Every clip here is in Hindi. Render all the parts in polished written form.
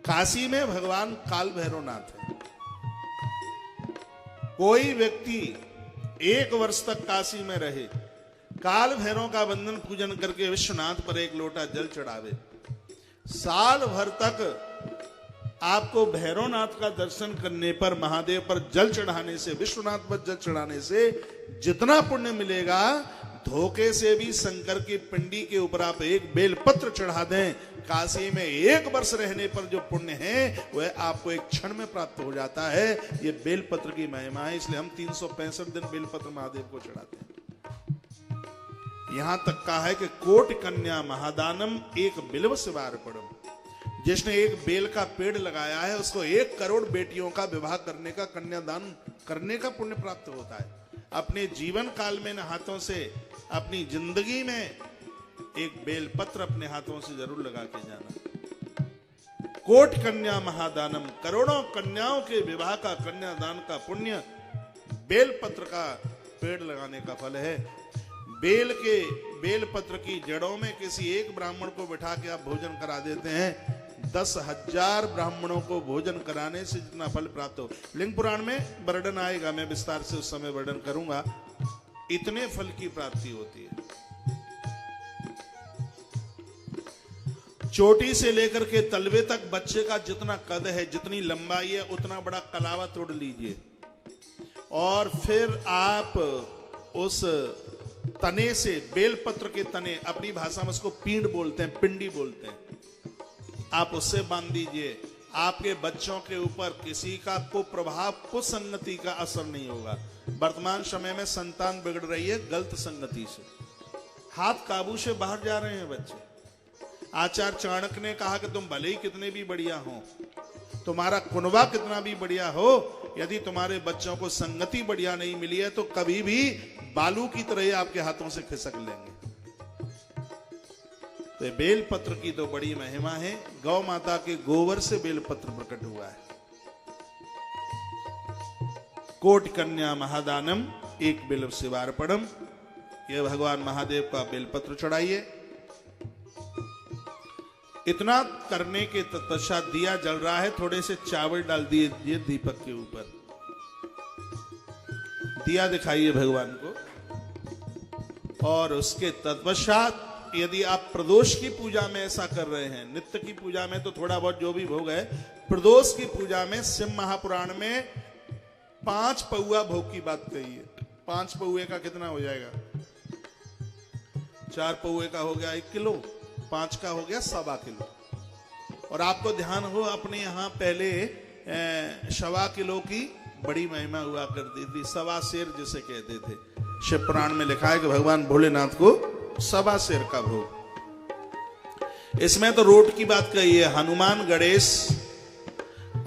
काशी में भगवान काल भैरवनाथ है। कोई व्यक्ति 1 वर्ष तक काशी में रहे, काल भैरव का वंदन पूजन करके विश्वनाथ पर 1 लोटा जल चढ़ावे, साल भर तक आपको भैरवनाथ का दर्शन करने पर, महादेव पर जल चढ़ाने से, विश्वनाथ पर जल चढ़ाने से जितना पुण्य मिलेगा, धोखे से भी शंकर की पिंडी के ऊपर आप 1 बेलपत्र चढ़ा दें, काशी में 1 वर्ष रहने पर जो पुण्य है वह आपको 1 क्षण में प्राप्त हो जाता है। ये बेलपत्र की महिमा है, इसलिए हम 365 दिन बेलपत्र महादेव को चढ़ाते हैं। यहां तक कहा है कि कोटि कन्या महादानम 1 बिल्व शिवार्पणम, जिसने 1 बेल का पेड़ लगाया है उसको 1 करोड़ बेटियों का विवाह करने का, कन्यादान करने का पुण्य प्राप्त होता है। अपने जीवन काल में हाथों से, अपनी जिंदगी में 1 बेलपत्र अपने हाथों से जरूर लगा के जाना। कोटि कन्या महादानम, करोड़ों कन्याओं के विवाह का, कन्यादान का पुण्य बेलपत्र का पेड़ लगाने का फल है। बेलपत्र की जड़ों में किसी 1 ब्राह्मण को बिठा के आप भोजन करा देते हैं, 10,000 ब्राह्मणों को भोजन कराने से जितना फल प्राप्त हो। लिंग पुराण में वर्णन आएगा, मैं विस्तार से उस समय वर्णन करूंगा। इतने फल की प्राप्ति होती है। चोटी से लेकर के तलवे तक बच्चे का जितना कद है, जितनी लंबाई है, उतना बड़ा कलावा तोड़ लीजिए और फिर आप उस तने से, बेलपत्र के तने, अपनी भाषा में उसको पींड बोलते हैं, पिंडी बोलते हैं, आप उससे बांध दीजिए। आपके बच्चों के ऊपर किसी का कुप्रभाव, कुसंगति का असर नहीं होगा। वर्तमान समय में संतान बिगड़ रही है गलत संगति से, हाथ काबू से बाहर जा रहे हैं बच्चे। आचार्य चाणक्य ने कहा कि तुम भले ही कितने भी बढ़िया हो, तुम्हारा कुनबा कितना भी बढ़िया हो, यदि तुम्हारे बच्चों को संगति बढ़िया नहीं मिली है तो कभी भी बालू की तरह आपके हाथों से खिसक लेंगे। तो बेलपत्र की तो बड़ी महिमा है। गौ माता के गोबर से बेलपत्र प्रकट हुआ है। कोटि कन्या महादानम 1 बिल्व शिवार्पणम, यह भगवान महादेव का बेलपत्र चढ़ाइए। इतना करने के तत्पश्चात दिया जल रहा है, थोड़े से चावल डाल दिए दीपक के ऊपर, दिया दिखाइए भगवान को। और उसके तत्पश्चात यदि आप प्रदोष की पूजा में ऐसा कर रहे हैं, नित्य की पूजा में तो थोड़ा बहुत जो भी भोग है, प्रदोष की पूजा में शिव महापुराण में 5 पौआ भोग की बात कही है। 5 पौए का कितना हो जाएगा? 4 पौए का हो गया 1 किलो, 5 का हो गया 1.25 किलो। और आपको ध्यान हो, अपने यहाँ पहले 1.25 किलो की बड़ी महिमा हुआ करती थी, 1.25 सेर जिसे कहते थे। शिव पुराण में लिखा है कि भगवान भोलेनाथ को 1.25 सेर का भोग। इसमें तो रोट की बात कही है। हनुमान, गणेश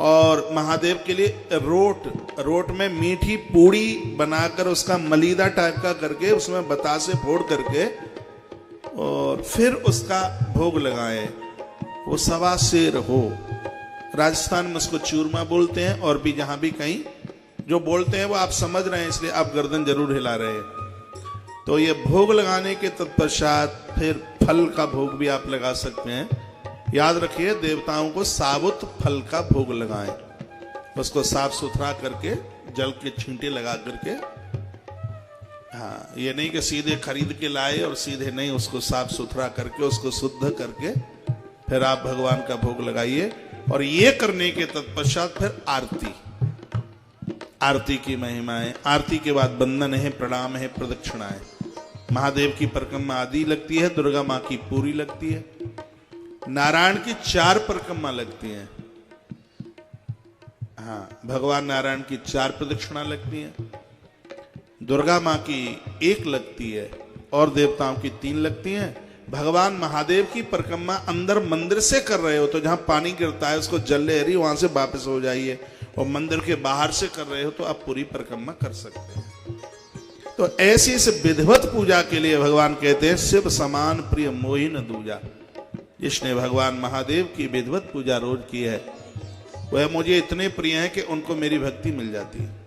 और महादेव के लिए रोट में मीठी पूड़ी बनाकर उसका मलीदा टाइप का करके उसमें बतासे फोड़ करके और फिर उसका भोग लगाए, वो 1.25 सेर हो। राजस्थान में उसको चूरमा बोलते हैं, और भी जहां भी कहीं जो बोलते हैं वो आप समझ रहे हैं, इसलिए आप गर्दन जरूर हिला रहे हैं। तो ये भोग लगाने के तत्पश्चात फिर फल का भोग भी आप लगा सकते हैं। याद रखिए, देवताओं को साबुत फल का भोग लगाएं, उसको साफ सुथरा करके जल के छींटे लगा करके। हाँ, ये नहीं कि सीधे खरीद के लाए और सीधे नहीं, उसको साफ सुथरा करके, उसको शुद्ध करके फिर आप भगवान का भोग लगाइए। और ये करने के तत्पश्चात फिर आरती की महिमा है। आरती के बाद वंदन है, प्रणाम है, प्रदक्षिणा है। महादेव की परिक्रमा आदि लगती है, दुर्गा माँ की पूरी लगती है, नारायण की 4 परिक्रमा लगती हैं। हाँ, भगवान नारायण की 4 प्रदक्षिणा लगती हैं, दुर्गा माँ की 1 लगती है और देवताओं की 3 लगती हैं। भगवान महादेव की परिक्रमा अंदर मंदिर से कर रहे हो तो जहां पानी गिरता है उसको जल ले रही, वहां से वापस हो जाइए। और मंदिर के बाहर से कर रहे हो तो आप पूरी परिक्रमा कर सकते हैं। तो ऐसी इस विधिवत पूजा के लिए भगवान कहते हैं, शिव समान प्रिय मोहि न दूजा। जिसने भगवान महादेव की विधिवत पूजा रोज की है वह मुझे इतने प्रिय है कि उनको मेरी भक्ति मिल जाती है।